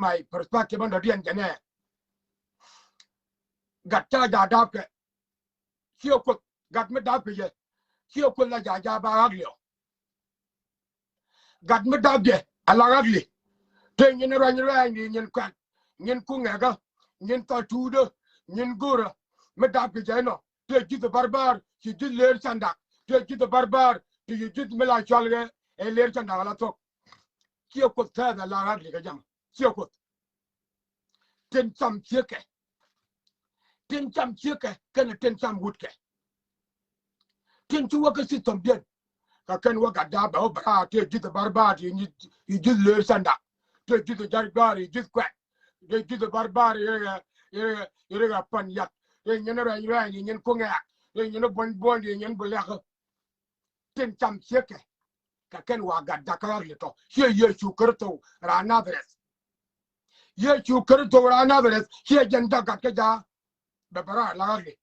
my perspective on the Dian Jane. Got Taja Dapke. Chiokut got me Dapke. Chiokut la Jaja Baraglio. Got me Dabje, a laragli. Ten in a rang in crack. Yin Kungaga, Yin Tatuda, Yin Gura, Medapke Jano. Take you the barbar, she did lear Sanda. Take you the barbar, do you did Mela Chalga, and lear Sanda talk. Chiokut the laragli Gajam. Chiokut. Ten some chicken. Ten some chicken, can attend some woodke. Ten to work a system bien. I can work at Dab over, take you the barbar, you just lear Sanda. Take you the jargar, you just crack. They do the barbar, you're a pun yet. Then you know, in Kunga, then you know, born in Bulaka. Ten some chicken. Kakenwa got Dakar little. Here, you Kurto, Ranavres. Here, you Kurto, Ranavres. Here, Jendaka, Babara, Larry.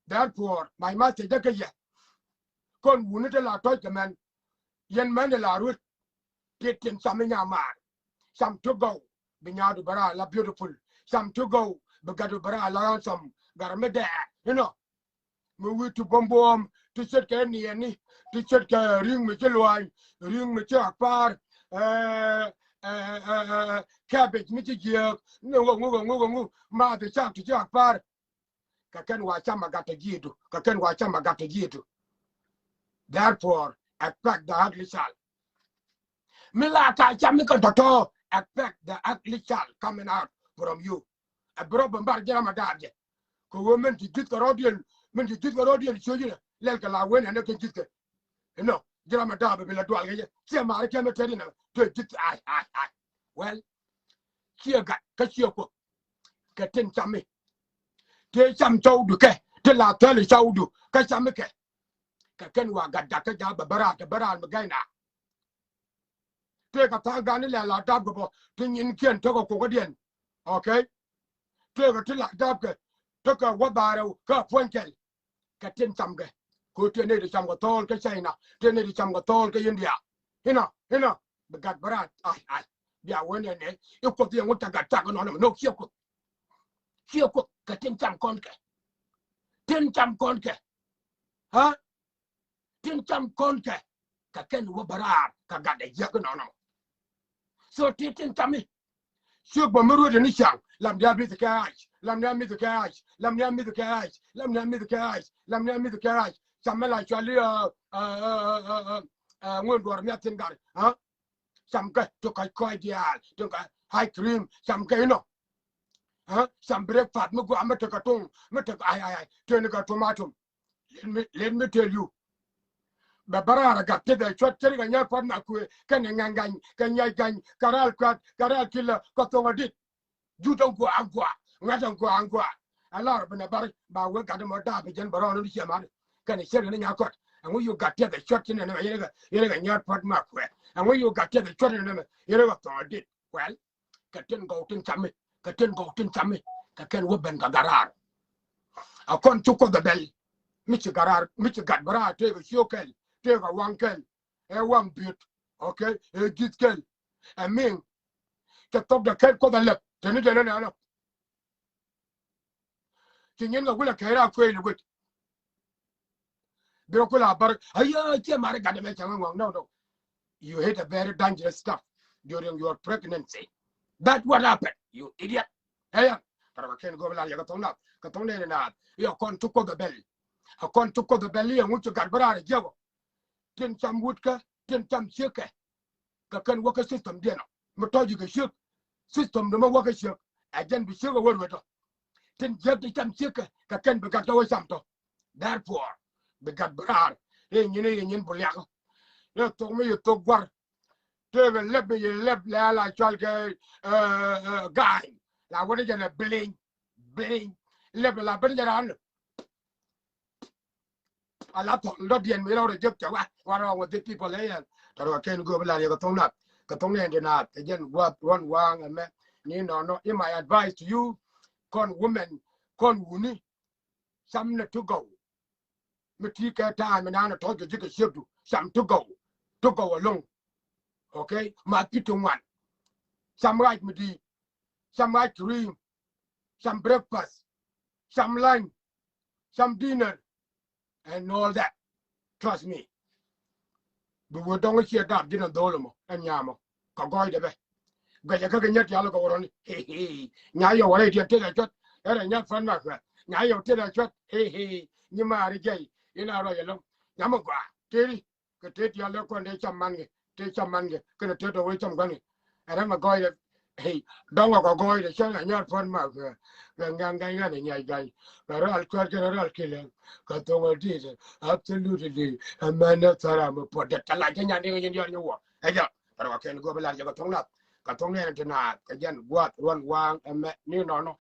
Therefore, my master Dekaya. Con Wunitela Toyman, Yen Mandela root, getting some in your man. Some to go. Binyadu bara la beautiful. Some to go, Bagadu bara la some Garameda, you know. Move to Bombom, to set any, to set ring Michelwine, ring Michel Par, cabbage, Michig, no, ma the chap to Jack Par. Kaken Wachama got a gidu, Kaken Wachama got a gidu. Therefore, I pack the ugly shall. Milaka Chamika Toto. Affect the ugly child coming out from you. A broken barjama dad. Women to get the audience, when you get the audience, show you like a win and I can get it. You know, Jamadab will do it. See, I cannot tell you to get I. Well, here got Kashio, Katin Sami. Take some told to K, till I tell you so do, Kashamike. Kakenwa got Daka Barat, Baran Magana. Take a Tanganilla la Dabgo, Tin Kin took a Cogadian. Okay? Take a Tilla Dabka, took a Wabaro, Kapwenkel, Katin Samga, go to Nady Samgatol, Kasina, to Nady Samgatol, India. You know, the God Barat, I, yeah, when you put the water got taken on him, no, Kyoko. Kyoko, Katin Sam Conke. Tin Sam Conke. Huh? Tin Sam Conke. Kaken Wabarar, Kagada Yagan on him. So teaching Tammy. Shook Bamuru and Nishang, Lamia with the carriage, Lamia with the carriage, Lamia with the carriage, Lamia with the carriage, Lamia with the carriage, Samela Chalia, Woodward Nothing got it, huh? Some guy took a cordial, took a high cream, some gano, huh? Some breakfast, Mugu Amatacatum, Matak I, turn a tomato. Let me tell you. Babara got the short telling a young partner, Kanyangan, Kanyagan, Karal killer, Kotonga did. You don't go Angua, Rajan go Angua. A lot of Nabar, but we got a more dab again, but on the Shaman. Can you share in your court? And when you got the short in a young partner, and when you got the short in a year did. Well, Katin go to Tammy, Katin go to Tammy, Kakan Woban Gagarar. I can't took the bell. Mr. Garar, Mr. Gadbara, take a shokel. Take a one can, a one bit, okay, a git can. I mean, the top the cat called the left, then it and another. King will a care with Brocula, but I can't marry no. You hit a very dangerous stuff during your pregnancy. That's what happened, you idiot. Hey, but I can't go like Katona, Katona and I. You can't took the belly. I can't took the belly and went to Gadbara, Javo. Tin some woodka, tin some sugar. Kakan work a system dinner. Matogic ship. System no work a ship. I then be sugar word with her. Tin jet some sugar. Kakan begat away something. Therefore, begat brar. In Boliaco. You told me you took work. David let me left la chalke guy. La what is a bling. Level la bring a lot of Lodian without a joke. What are with the people there? That I can't go like a tongue up. Katong and not again, what one wang and man. You know, in my advice to you, con woman, con wuni, some to go. Matika time and I told you to ship to some to go alone. Okay, my people one. some right me some right cream, some breakfast, some lunch, some dinner, and all that. Trust me. But we don't hear that dinner dolemo and yamo. Kagoi de be. Gaya kaganyat yalo kawaroni. Hey. Nyayo wale dia tela chot. Era nyat fan makwa. Nyayo tela chot. Hey. Nyima rijay. Ina ro yalo. Nyamo kwa. Teri. Kateti yalo kwa nde chamange. Te chamange. Kana teto we chamgani. Era magoi de. Hey. Donga kagoi de changa nyat fan makwa. Ganga de nyai gai. Pero al kwar general killer. Katonga dite. Absolutely. A man that I'm a put that like in your war. Hey, but I can go back to Katonga. Katonga and not again what one and new no